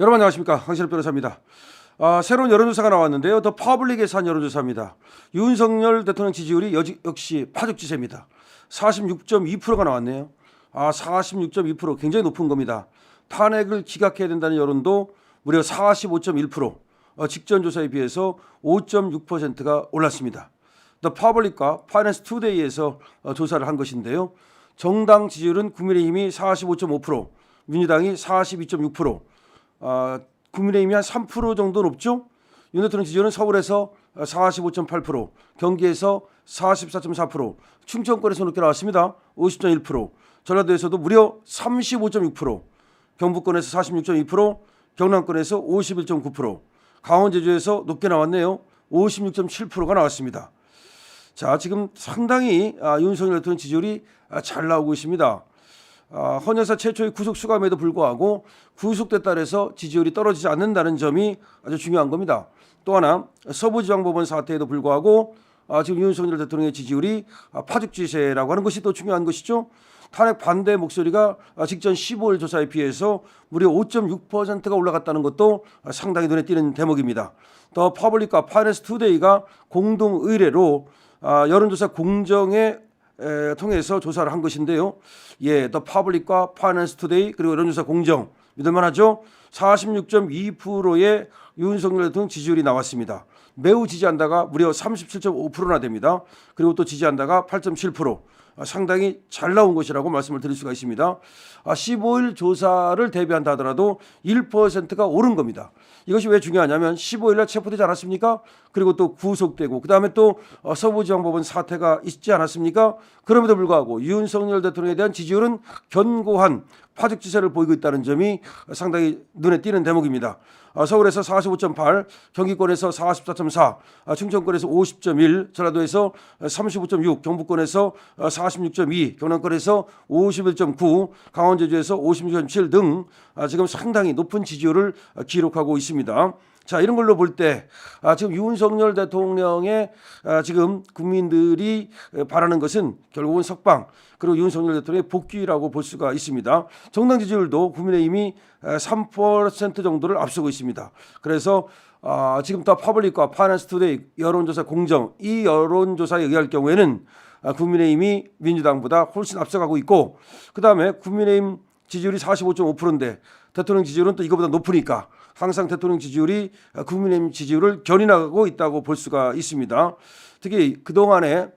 여러분 안녕하십니까, 황신업 변호사입니다. 새로운 여론조사가 나왔는데요. 더 퍼블릭에서 한 여론조사입니다. 윤석열 대통령 지지율이 역시 파죽지세입니다. 46.2%가 나왔네요. 46.2% 굉장히 높은 겁니다. 탄핵을 기각해야 된다는 여론도 무려 45.1%, 직전 조사에 비해서 5.6%가 올랐습니다. 더 퍼블릭과 파이낸스 투데이에서 조사를 한 것인데요. 정당 지지율은 국민의힘이 45.5%, 민주당이 42.6%, 국민의힘이 한 3% 정도 높죠. 윤 대통령 지지율은 서울에서 45.8%, 경기에서 44.4%, 충청권에서 높게 나왔습니다. 50.1%, 전라도에서도 무려 35.6%, 경북권에서 46.2%, 경남권에서 51.9%, 강원 제주에서 높게 나왔네요. 56.7%가 나왔습니다. 자, 지금 상당히 윤석열 대통령 지지율이 잘 나오고 있습니다. 헌 여사 최초의 구속 수감에도 불구하고 구속됐다 해서 지지율이 떨어지지 않는다는 점이 아주 중요한 겁니다. 또 하나 서부지방법원 사태에도 불구하고 지금 윤석열 대통령의 지지율이 파죽지세라고 하는 것이 또 중요한 것이죠. 탄핵 반대 목소리가 직전 15일 조사에 비해서 무려 5.6%가 올라갔다는 것도 상당히 눈에 띄는 대목입니다. 더 퍼블릭과 파이낸스 투데이가 공동 의뢰로 여론조사 공정에 통해서 조사를 한 것인데요. 더 퍼블릭과 파이낸스 투데이 그리고 여론조사 공정 믿을만하죠. 46.2%의 윤석열 대통령 지지율이 나왔습니다. 매우 지지한다가 무려 37.5%나 됩니다. 그리고 또 지지한다가 8.7%. 상당히 잘 나온 것이라고 말씀을 드릴 수가 있습니다. 15일 조사를 대비한다 하더라도 1%가 오른 겁니다. 이것이 왜 중요하냐면 15일날 체포되지 않았습니까? 그리고 또 구속되고 그다음에 또 서부지방법원 사태가 있지 않았습니까? 그럼에도 불구하고 윤석열 대통령에 대한 지지율은 견고한 파죽지세를 보이고 있다는 점이 상당히 눈에 띄는 대목입니다. 서울에서 45.8, 경기권에서 44.4, 충청권에서 50.1, 전라도에서 35.6, 경북권에서 46.2, 경남권에서 51.9, 강원 제주에서 56.7 등 지금 상당히 높은 지지율을 기록하고 있습니다. 자, 이런 걸로 볼 때 지금 윤석열 대통령의 지금 국민들이 바라는 것은 결국은 석방 그리고 윤석열 대통령의 복귀라고 볼 수가 있습니다. 정당 지지율도 국민의힘이 3% 정도를 앞서고 있습니다. 그래서 지금 더 퍼블릭과 파이낸스 투데이 여론조사 공정 이 여론조사에 의할 경우에는 국민의힘이 민주당보다 훨씬 앞서가고 있고 그다음에 국민의힘 지지율이 45.5%인데 대통령 지지율은 또 이거보다 높으니까 항상 대통령 지지율이 국민의힘 지지율을 견인하고 있다고 볼 수가 있습니다. 특히 그동안에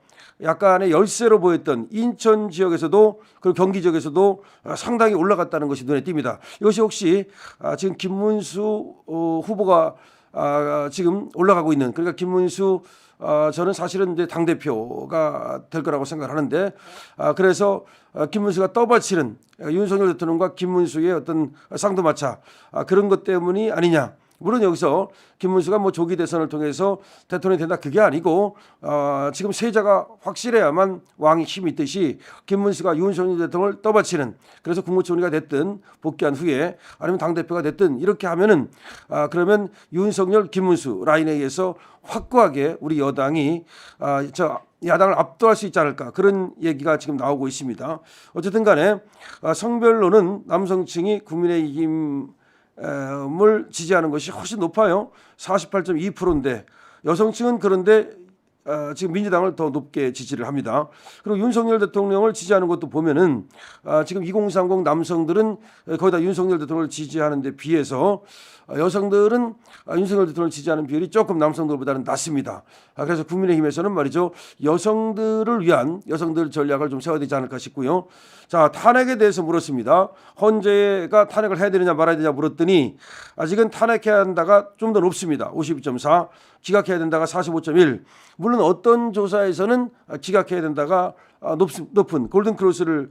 약간의 열세로 보였던 인천 지역에서도 그리고 경기 지역에서도 상당히 올라갔다는 것이 눈에 띕니다. 이것이 혹시 지금 김문수 후보가 지금 올라가고 있는 그러니까 김문수 저는 사실은 이제 당대표가 될 거라고 생각하는데 그래서 김문수가 떠받치는 윤석열 대통령과 김문수의 어떤 쌍두마차 그런 것 때문이 아니냐. 물론 여기서 김문수가 뭐 조기 대선을 통해서 대통령이 된다 그게 아니고 지금 세자가 확실해야만 왕이 힘이 있듯이 김문수가 윤석열 대통령을 떠받치는 그래서 국무총리가 됐든 복귀한 후에 아니면 당대표가 됐든 이렇게 하면은 그러면 윤석열 김문수 라인에 의해서 확고하게 우리 여당이 야당을 압도할 수 있지 않을까 그런 얘기가 지금 나오고 있습니다. 어쨌든 간에 성별로는 남성층이 국민의힘 을 지지하는 것이 훨씬 높아요. 48.2%인데 여성층은 그런데 지금 민주당을 더 높게 지지를 합니다. 그리고 윤석열 대통령을 지지하는 것도 보면은 지금 2030 남성들은 거의 다 윤석열 대통령을 지지하는 데 비해서 여성들은 윤석열 대통령을 지지하는 비율이 조금 남성들보다는 낮습니다. 그래서 국민의힘에서는 말이죠. 여성들을 위한 여성들 전략을 좀 세워야 되지 않을까 싶고요. 자, 탄핵에 대해서 물었습니다. 헌재가 탄핵을 해야 되느냐 말아야 되느냐 물었더니 아직은 탄핵해야 한다가 좀 더 높습니다. 52.4, 기각해야 된다가 45.1. 물론 어떤 조사에서는 기각해야 된다가 높은 골든크로스를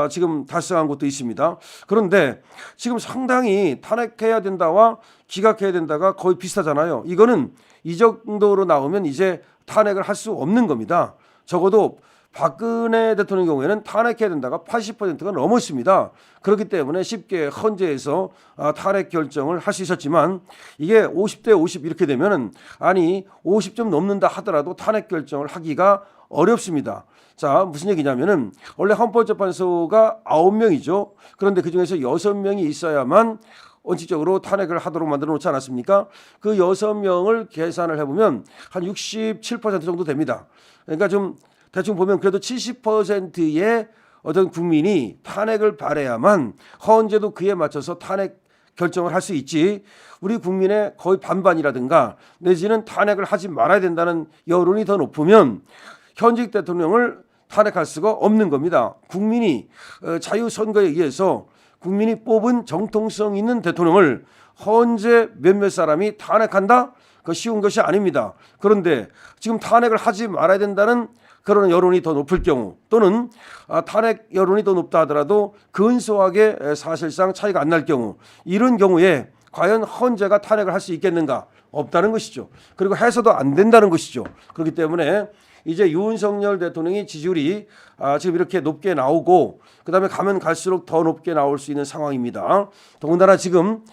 지금 달성한 것도 있습니다. 그런데 지금 상당히 탄핵해야 된다와 기각해야 된다가 거의 비슷하잖아요. 이거는 이 정도로 나오면 이제 탄핵을 할 수 없는 겁니다. 적어도 박근혜 대통령 경우에는 탄핵해야 된다가 80%가 넘었습니다. 그렇기 때문에 쉽게 헌재에서 탄핵 결정을 할 수 있었지만 이게 50대 50 이렇게 되면은 아니 50점 넘는다 하더라도 탄핵 결정을 하기가 어렵습니다. 자, 무슨 얘기냐면은 원래 헌법재판소가 9명이죠. 그런데 그중에서 6명이 있어야만 원칙적으로 탄핵을 하도록 만들어 놓지 않았습니까? 그 6명을 계산을 해보면 한 67% 정도 됩니다. 그러니까 좀 대충 보면 그래도 70%의 어떤 국민이 탄핵을 바라야만 헌재도 그에 맞춰서 탄핵 결정을 할 수 있지, 우리 국민의 거의 반반이라든가 내지는 탄핵을 하지 말아야 된다는 여론이 더 높으면 현직 대통령을 탄핵할 수가 없는 겁니다. 국민이 자유선거에 의해서 국민이 뽑은 정통성 있는 대통령을 헌재 몇몇 사람이 탄핵한다? 그거 쉬운 것이 아닙니다. 그런데 지금 탄핵을 하지 말아야 된다는 그런 여론이 더 높을 경우, 또는 탄핵 여론이 더 높다 하더라도 근소하게 사실상 차이가 안 날 경우, 이런 경우에 과연 헌재가 탄핵을 할 수 있겠는가? 없다는 것이죠. 그리고 해서도 안 된다는 것이죠. 그렇기 때문에 이제 윤석열 대통령이 지지율이 지금 이렇게 높게 나오고 그다음에 가면 갈수록 더 높게 나올 수 있는 상황입니다. 더군다나 지금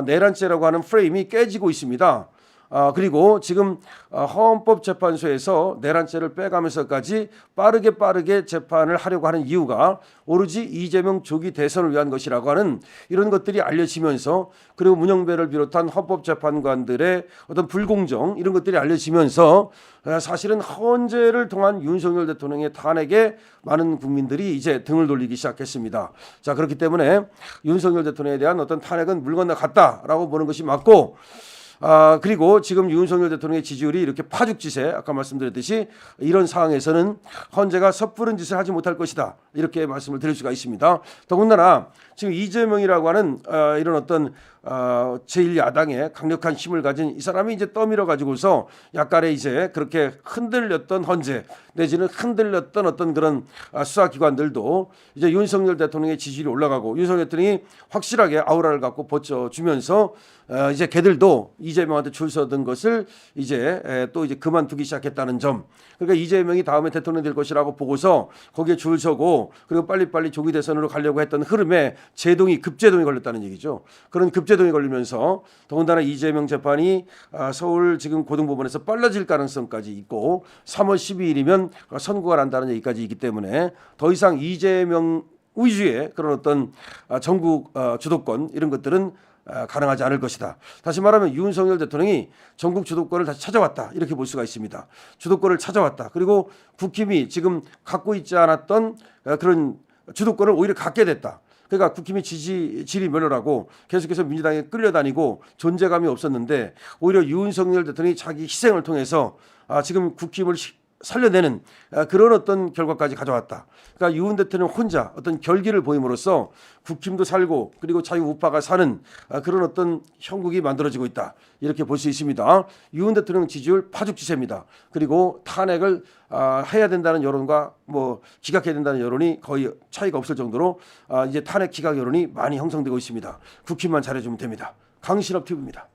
내란죄라고 하는 프레임이 깨지고 있습니다. 그리고 지금 헌법재판소에서 내란죄를 빼가면서까지 빠르게 재판을 하려고 하는 이유가 오로지 이재명 조기 대선을 위한 것이라고 하는 이런 것들이 알려지면서, 그리고 문영배를 비롯한 헌법재판관들의 어떤 불공정, 이런 것들이 알려지면서 사실은 헌재를 통한 윤석열 대통령의 탄핵에 많은 국민들이 이제 등을 돌리기 시작했습니다. 자, 그렇기 때문에 윤석열 대통령에 대한 어떤 탄핵은 물 건너갔다라고 보는 것이 맞고, 그리고 지금 윤석열 대통령의 지지율이 이렇게 파죽지세, 아까 말씀드렸듯이 이런 상황에서는 헌재가 섣부른 짓을 하지 못할 것이다, 이렇게 말씀을 드릴 수가 있습니다. 더군다나 지금 이재명이라고 하는 이런 어떤 제1야당의 강력한 힘을 가진 이 사람이 이제 떠밀어 가지고서 약간의 이제 그렇게 흔들렸던 헌재 내지는 흔들렸던 어떤 그런 수사기관들도 이제 윤석열 대통령의 지지율이 올라가고 윤석열 대통령이 확실하게 아우라를 갖고 버텨주면서 이제 걔들도 이재명한테 줄 서던 것을 이제 또 이제 그만두기 시작했다는 점. 그러니까 이재명이 다음에 대통령 될 것이라고 보고서 거기에 줄 서고 그리고 빨리빨리 조기 대선으로 가려고 했던 흐름에 급제동이 걸렸다는 얘기죠. 그런 급제동이 걸리면서 더군다나 이재명 재판이 서울 지금 고등법원에서 빨라질 가능성까지 있고 3월 12일이면 선고가 난다는 얘기까지 있기 때문에 더 이상 이재명 위주의 그런 어떤 전국 주도권 이런 것들은 가능하지 않을 것이다. 다시 말하면 윤석열 대통령이 전국 주도권을 다시 찾아왔다, 이렇게 볼 수가 있습니다. 주도권을 찾아왔다. 그리고 국힘이 지금 갖고 있지 않았던 그런 주도권을 오히려 갖게 됐다. 그러니까 국힘이 지지율이 멸렬하고 계속해서 민주당에 끌려다니고 존재감이 없었는데 오히려 윤석열 대통령이 자기 희생을 통해서 지금 국힘을 살려내는 그런 어떤 결과까지 가져왔다. 그러니까 윤 대통령 혼자 어떤 결기를 보임으로써 국힘도 살고 그리고 자유우파가 사는 그런 어떤 형국이 만들어지고 있다, 이렇게 볼 수 있습니다. 윤 대통령 지지율 파죽지세입니다. 그리고 탄핵을 해야 된다는 여론과 기각해야 된다는 여론이 거의 차이가 없을 정도로 이제 탄핵 기각 여론이 많이 형성되고 있습니다. 국힘만 잘해주면 됩니다. 강신업 TV입니다.